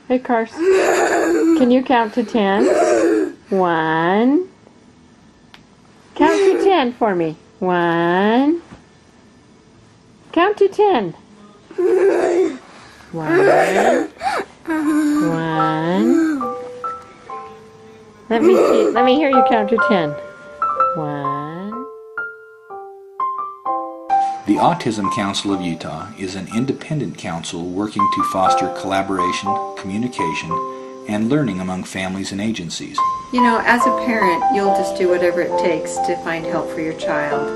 Hey, Carson, can you count to 10? 1. Count to 10 for me. 1. Count to 10. 1. 1. Let me see. Let me hear you count to 10. 1. The Autism Council of Utah is an independent council working to foster collaboration, communication, and learning among families and agencies. You know, as a parent, you'll just do whatever it takes to find help for your child.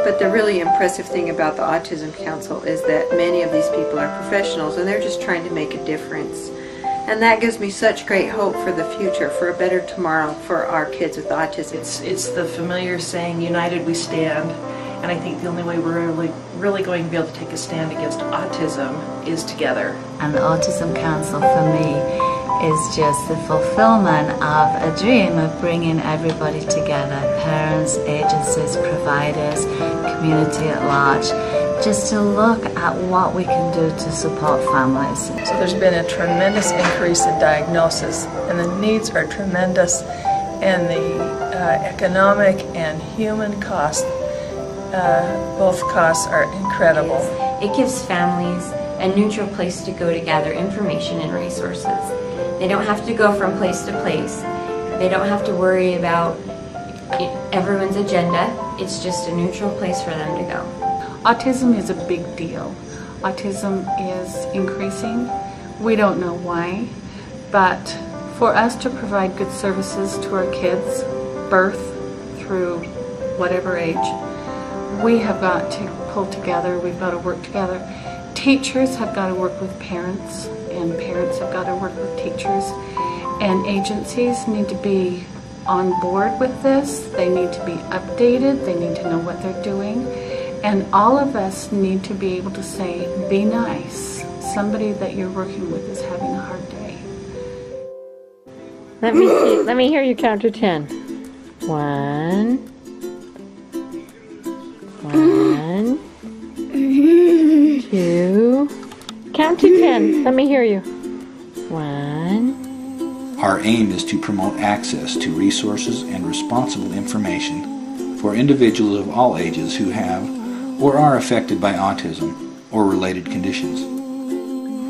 But the really impressive thing about the Autism Council is that many of these people are professionals and they're just trying to make a difference. And that gives me such great hope for the future, for a better tomorrow for our kids with autism. It's the familiar saying, united we stand. And I think the only way we're really going to be able to take a stand against autism is together. And the Autism Council for me is just the fulfillment of a dream of bringing everybody together, parents, agencies, providers, community at large, just to look at what we can do to support families. So there's been a tremendous increase in diagnosis, and the needs are tremendous, and the economic and human cost, both costs are incredible. It gives families a neutral place to go to gather information and resources. They don't have to go from place to place. They don't have to worry about everyone's agenda. It's just a neutral place for them to go. Autism is a big deal. Autism is increasing. We don't know why, but for us to provide good services to our kids, birth through whatever age, we have got to pull together, we've got to work together. Teachers have got to work with parents, and parents have got to work with teachers, and agencies need to be on board with this. They need to be updated, they need to know what they're doing, and all of us need to be able to say, be nice. Somebody that you're working with is having a hard day. Let me see. Let me hear you count to 10. 1. 1. 2. Count to 10. Let me hear you. 1. Our aim is to promote access to resources and responsible information for individuals of all ages who have or are affected by autism or related conditions.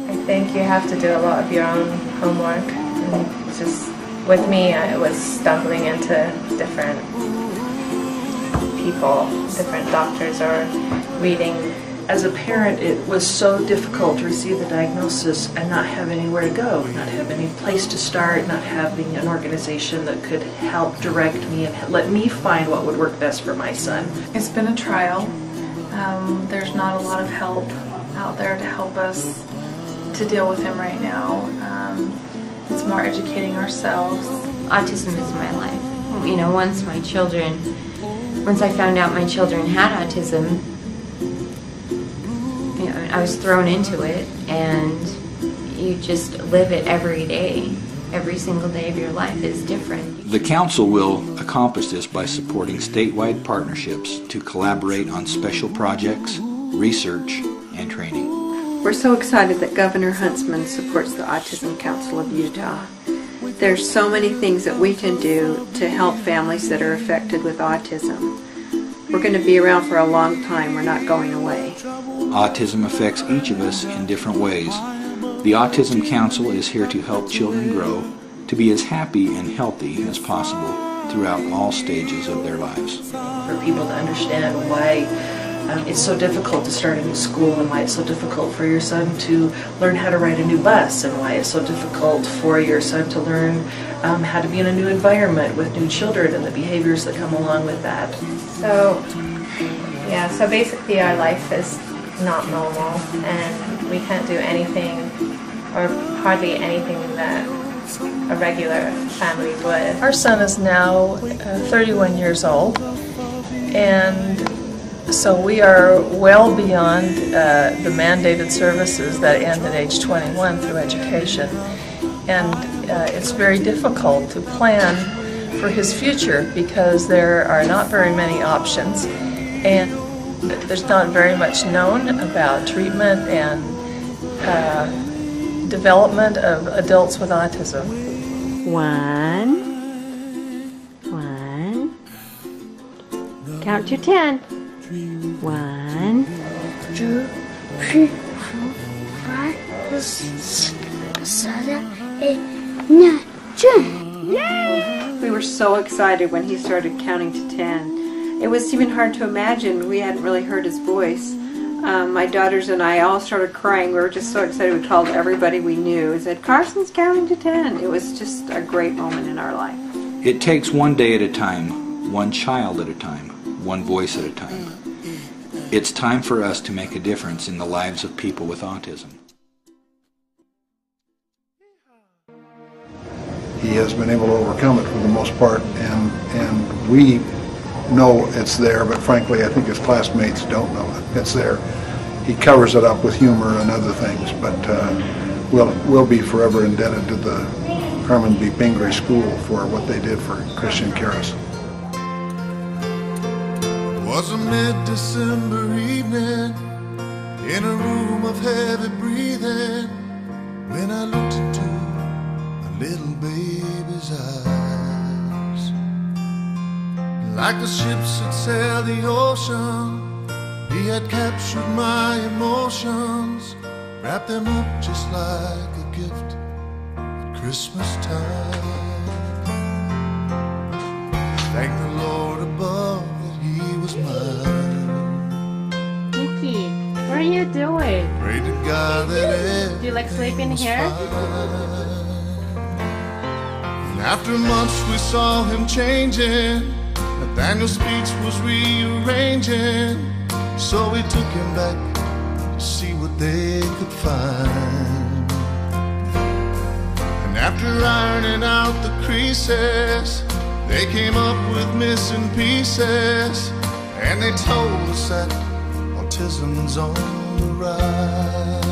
I think you have to do a lot of your own homework. And just with me, I was stumbling into different people, different doctors, or reading. As a parent, it was so difficult to receive the diagnosis and not have anywhere to go, not have any place to start, not having an organization that could help direct me and let me find what would work best for my son. It's been a trial. There's not a lot of help out there to help us to deal with him right now. It's more educating ourselves. Autism is my life. You know, once I found out my children had autism, you know, I was thrown into it, and you just live it every day. Every single day of your life is different. The Council will accomplish this by supporting statewide partnerships to collaborate on special projects, research, and training. We're so excited that Governor Huntsman supports the Autism Council of Utah. There's so many things that we can do to help families that are affected with autism. We're going to be around for a long time. We're not going away. Autism affects each of us in different ways. The Autism Council is here to help children grow to be as happy and healthy as possible throughout all stages of their lives. For people to understand why it's so difficult to start a new school, and why it's so difficult for your son to learn how to ride a new bus, and why it's so difficult for your son to learn how to be in a new environment with new children and the behaviors that come along with that. So basically our life is not normal, and we can't do anything, or hardly anything, that a regular family would. Our son is now 31 years old, and so we are well beyond the mandated services that end at age 21 through education, and it's very difficult to plan for his future because there are not very many options, and there's not very much known about treatment and development of adults with autism. 1. Count to 10. 1, 2, 3, 4, 5, 6, 7, 8, 9, 10. Yay! We were so excited when he started counting to 10. It was even hard to imagine. We hadn't really heard his voice. My daughters and I all started crying. We were just so excited. We called everybody we knew and said, Carson's counting to 10. It was just a great moment in our life. It takes one day at a time, one child at a time, one voice at a time. It's time for us to make a difference in the lives of people with autism. He has been able to overcome it for the most part, and we know it's there, but frankly I think his classmates don't know it's there. He covers it up with humor and other things, but we'll be forever indebted to the Carmen B. Pingree School for what they did for Christian Karras. It was a mid-December evening in a room of heavy breathing when I looked into a little baby's eyes. Like the ships that sail the ocean, he had captured my emotions, wrapped them up just like a gift at Christmas time. Thank the Lord above that he was mine. Nikki, what are you doing? Pray to God that Do you like sleeping here? and after months we saw him changing. Nathaniel's speech was rearranging, so we took him back to see what they could find. And after ironing out the creases, they came up with missing pieces, and they told us that autism's on the rise.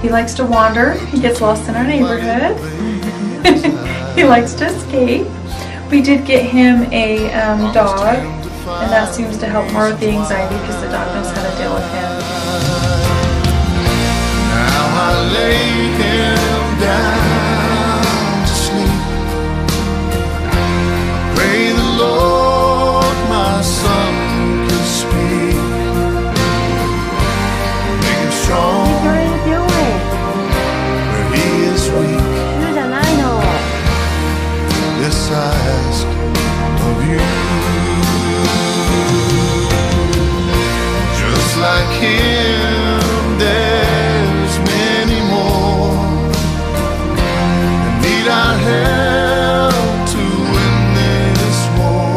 He likes to wander. He gets lost in our neighborhood. He likes to escape. We did get him a dog, and that seems to help more with the anxiety because the dog knows how to deal with him. Now I lay him down to sleep. Pray the Lord my son can speak. Make him strong What are you doing? where he is weak. This I ask of you. Just like him, there's many more that need our help to win this war.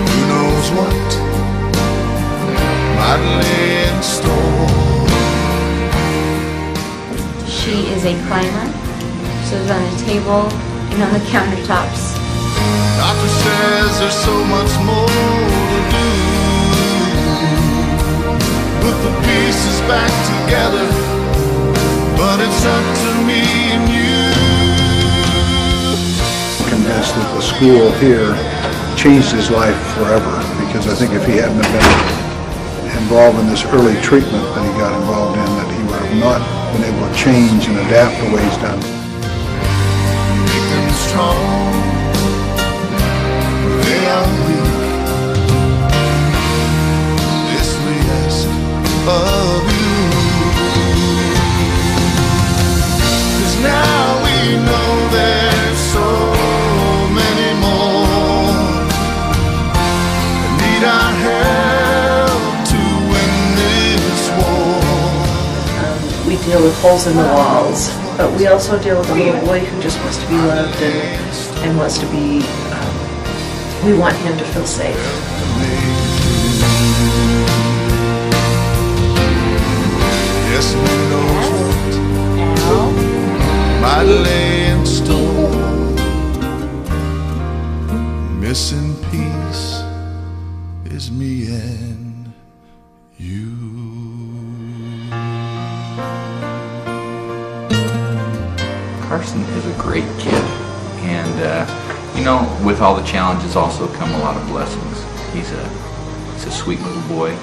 Who knows what might lay in store? She is a climber. She lives on the table and on the countertops. Doctor says there's so much more to do. Put the pieces back together, but it's up to me and you. Convinced that the school here changed his life forever, because I think if he hadn't been involved in this early treatment that he got involved in, that he would have not been able to change and adapt the way he's done. Make them strong, they are weak. This we ask of you. 'Cause now we know there's so many more that need our help to win this war. We deal with holes in the walls, but we also deal with a little boy who just wants to be loved and wants to be, we want him to feel safe. Yes, who knows what might lay in store. Missing piece is me and you. Carson is a great kid, and you know, with all the challenges also come a lot of blessings. He's a sweet little boy.